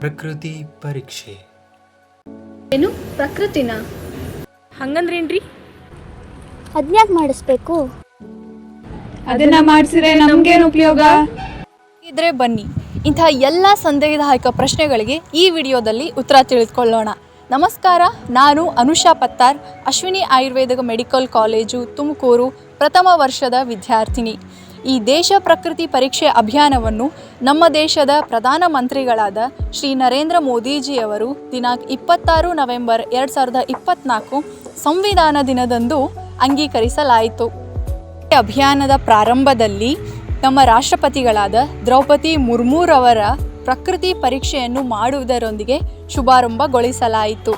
ಪ್ರಕೃತಿ ಪರೀಕ್ಷೆ ಏನು ಪ್ರಕೃತಿನ? ಹಂಗಂದ್ರೇನ್ರಿ? ಅದ್ನ್ಯಾಕೆ ಮಾಡಿಸ್ಬೇಕು? ಅದನ್ನ ಮಾಡಿಸಿದ್ರೆ ನಮ್ಗೇನು ಉಪಯೋಗ? ಇದ್ರೆ ಬನ್ನಿ, ಇಂತಹ ಎಲ್ಲ ಸಂದೇಹದಾಯಕ ಪ್ರಶ್ನೆಗಳಿಗೆ ಈ ವಿಡಿಯೋದಲ್ಲಿ ಉತ್ತರ ತಿಳಿದುಕೊಳ್ಳೋಣ. ನಮಸ್ಕಾರ, ನಾನು ಅನುಷಾ ಪತ್ತಾರ್, ಅಶ್ವಿನಿ ಆಯುರ್ವೇದ ಮೆಡಿಕಲ್ ಕಾಲೇಜು ತುಮಕೂರು ಪ್ರಥಮ ವರ್ಷದ ವಿದ್ಯಾರ್ಥಿನಿ. ಈ ದೇಶ ಪ್ರಕೃತಿ ಪರೀಕ್ಷೆ ಅಭಿಯಾನವನ್ನು ನಮ್ಮ ದೇಶದ ಪ್ರಧಾನಮಂತ್ರಿಗಳಾದ ಶ್ರೀ ನರೇಂದ್ರ ಮೋದಿಜಿಯವರು ದಿನಾಂಕ 26 ನವೆಂಬರ್ 2024 ಸಂವಿಧಾನ ದಿನದಂದು ಅಂಗೀಕರಿಸಲಾಯಿತು. ಈ ಅಭಿಯಾನದ ಪ್ರಾರಂಭದಲ್ಲಿ ನಮ್ಮ ರಾಷ್ಟ್ರಪತಿಗಳಾದ ದ್ರೌಪದಿ ಮುರ್ಮುರವರ ಪ್ರಕೃತಿ ಪರೀಕ್ಷೆಯನ್ನು ಮಾಡುವುದರೊಂದಿಗೆ ಶುಭಾರಂಭಗೊಳಿಸಲಾಯಿತು.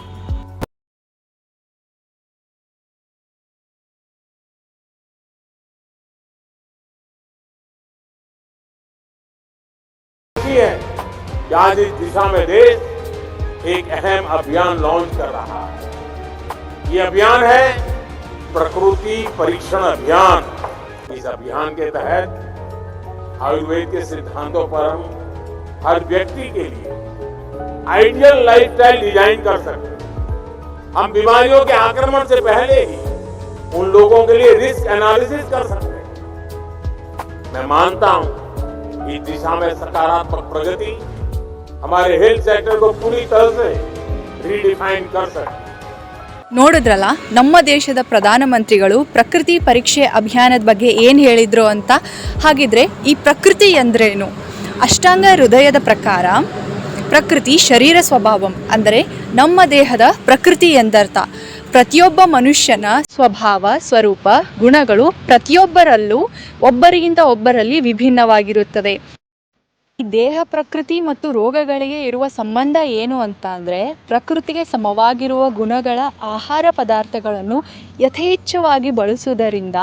आज इस दिशा में देश एक अहम अभियान लॉन्च कर रहा है. ये अभियान है प्रकृति परीक्षण अभियान. इस अभियान के तहत आयुर्वेद के सिद्धांतों पर हम हर व्यक्ति के लिए आइडियल लाइफस्टाइल डिजाइन कर सकते हैं. हम बीमारियों के आक्रमण से पहले ही उन लोगों के लिए रिस्क एनालिसिस कर सकते हैं. मैं मानता हूं इस दिशा में सकारात्मक प्रगति हमारे हेल्थ सेक्टर को पूरी तरह से रीडिफाइन कर सकते. ನೋಡಿದ್ರಲ್ಲ, ನಮ್ಮ ದೇಶದ ಪ್ರಧಾನಮಂತ್ರಿಗಳು ಪ್ರಕೃತಿ ಪರೀಕ್ಷೆ ಅಭಿಯಾನದ ಬಗ್ಗೆ ಏನು ಹೇಳಿದ್ರು ಅಂತ. ಹಾಗಿದ್ರೆ ಈ ಪ್ರಕೃತಿ ಎಂದ್ರೇನು? ಅಷ್ಟಾಂಗ ಹೃದಯದ ಪ್ರಕಾರ ಪ್ರಕೃತಿ ಶರೀರ ಸ್ವಭಾವಂ, ಅಂದರೆ ನಮ್ಮ ದೇಹದ ಪ್ರಕೃತಿ ಎಂದರ್ಥ. ಪ್ರತಿಯೊಬ್ಬ ಮನುಷ್ಯನ ಸ್ವಭಾವ, ಸ್ವರೂಪ, ಗುಣಗಳು ಪ್ರತಿಯೊಬ್ಬರಲ್ಲೂ ಒಬ್ಬರಿಗಿಂತ ಒಬ್ಬರಲ್ಲಿ ವಿಭಿನ್ನವಾಗಿರುತ್ತದೆ. ಈ ದೇಹ ಪ್ರಕೃತಿ ಮತ್ತು ರೋಗಗಳಿಗೆ ಇರುವ ಸಂಬಂಧ ಏನು ಅಂತ ಅಂದರೆ, ಪ್ರಕೃತಿಗೆ ಸಮವಾಗಿರುವ ಗುಣಗಳ ಆಹಾರ ಪದಾರ್ಥಗಳನ್ನು ಯಥೇಚ್ಛವಾಗಿ ಬಳಸುವುದರಿಂದ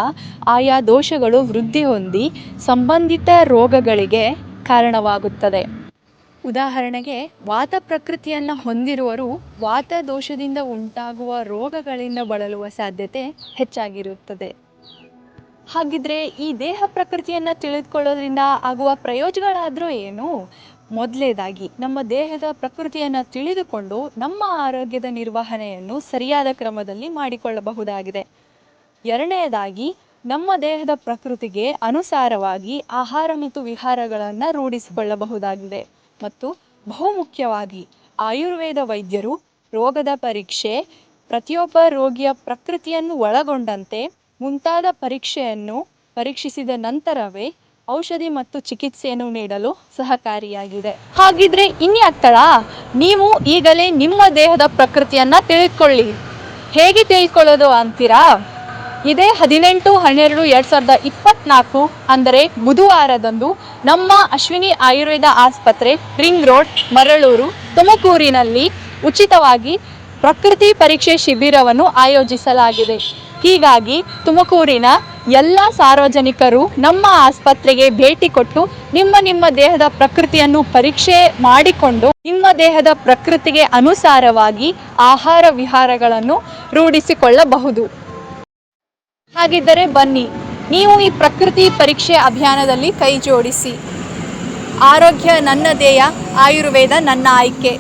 ಆಯಾ ದೋಷಗಳು ವೃದ್ಧಿ ಹೊಂದಿ ಸಂಬಂಧಿತ ರೋಗಗಳಿಗೆ ಕಾರಣವಾಗುತ್ತದೆ. ಉದಾಹರಣೆಗೆ, ವಾತ ಪ್ರಕೃತಿಯನ್ನು ಹೊಂದಿರುವವರು ವಾತ ದೋಷದಿಂದ ಉಂಟಾಗುವ ರೋಗಗಳಿಂದ ಬಳಲುವ ಸಾಧ್ಯತೆ ಹೆಚ್ಚಾಗಿರುತ್ತದೆ. ಹಾಗಿದ್ರೆ ಈ ದೇಹ ಪ್ರಕೃತಿಯನ್ನು ತಿಳಿದುಕೊಳ್ಳೋದ್ರಿಂದ ಆಗುವ ಪ್ರಯೋಜನಗಳಾದರೂ ಏನು? ಮೊದಲನೇದಾಗಿ, ನಮ್ಮ ದೇಹದ ಪ್ರಕೃತಿಯನ್ನು ತಿಳಿದುಕೊಂಡು ನಮ್ಮ ಆರೋಗ್ಯದ ನಿರ್ವಹಣೆಯನ್ನು ಸರಿಯಾದ ಕ್ರಮದಲ್ಲಿ ಮಾಡಿಕೊಳ್ಳಬಹುದಾಗಿದೆ. ಎರಡನೇದಾಗಿ, ನಮ್ಮ ದೇಹದ ಪ್ರಕೃತಿಗೆ ಅನುಸಾರವಾಗಿ ಆಹಾರ ಮತ್ತು ವಿಹಾರಗಳನ್ನು ರೂಢಿಸಿಕೊಳ್ಳಬಹುದಾಗಿದೆ. ಮತ್ತು ಬಹುಮುಖ್ಯವಾಗಿ, ಆಯುರ್ವೇದ ವೈದ್ಯರು ರೋಗದ ಪರೀಕ್ಷೆ, ಪ್ರತಿಯೊಬ್ಬ ರೋಗಿಯ ಪ್ರಕೃತಿಯನ್ನು ಒಳಗೊಂಡಂತೆ ಮುಂತಾದ ಪರೀಕ್ಷೆಯನ್ನು ಪರೀಕ್ಷಿಸಿದ ನಂತರವೇ ಔಷಧಿ ಮತ್ತು ಚಿಕಿತ್ಸೆಯನ್ನು ನೀಡಲು ಸಹಕಾರಿಯಾಗಿದೆ. ಹಾಗಿದ್ರೆ ಇನ್ಯಾಕ್ತಡ, ನೀವು ಈಗಲೇ ನಿಮ್ಮ ದೇಹದ ಪ್ರಕೃತಿಯನ್ನು ತಿಳಿದುಕೊಳ್ಳಿ. ಹೇಗೆ ತಿಳ್ಕೊಳ್ಳೋದು ಅಂತೀರಾ? ಇದೇ 18/12/2024 ಅಂದರೆ ಬುಧವಾರದಂದು ನಮ್ಮ ಅಶ್ವಿನಿ ಆಯುರ್ವೇದ ಆಸ್ಪತ್ರೆ, ರಿಂಗ್ ರೋಡ್, ಮರಳೂರು, ತುಮಕೂರಿನಲ್ಲಿ ಉಚಿತವಾಗಿ ಪ್ರಕೃತಿ ಪರೀಕ್ಷೆ ಶಿಬಿರವನ್ನು ಆಯೋಜಿಸಲಾಗಿದೆ. ಹೀಗಾಗಿ ತುಮಕೂರಿನ ಎಲ್ಲ ಸಾರ್ವಜನಿಕರು ನಮ್ಮ ಆಸ್ಪತ್ರೆಗೆ ಭೇಟಿ ಕೊಟ್ಟು ನಿಮ್ಮ ದೇಹದ ಪ್ರಕೃತಿಯನ್ನು ಪರೀಕ್ಷೆ ಮಾಡಿಕೊಂಡು ನಿಮ್ಮ ದೇಹದ ಪ್ರಕೃತಿಗೆ ಅನುಸಾರವಾಗಿ ಆಹಾರ ವಿಹಾರಗಳನ್ನು ರೂಢಿಸಿಕೊಳ್ಳಬಹುದು. ಹಾಗಿದ್ದರೆ ಬನ್ನಿ, ನೀವು ಈ ಪ್ರಕೃತಿ ಪರೀಕ್ಷೆ ಅಭಿಯಾನದಲ್ಲಿ ಕೈ ಜೋಡಿಸಿ. ಆರೋಗ್ಯ ನನ್ನ ಧ್ಯೇಯ, ಆಯುರ್ವೇದ ನನ್ನ ಆಯ್ಕೆ.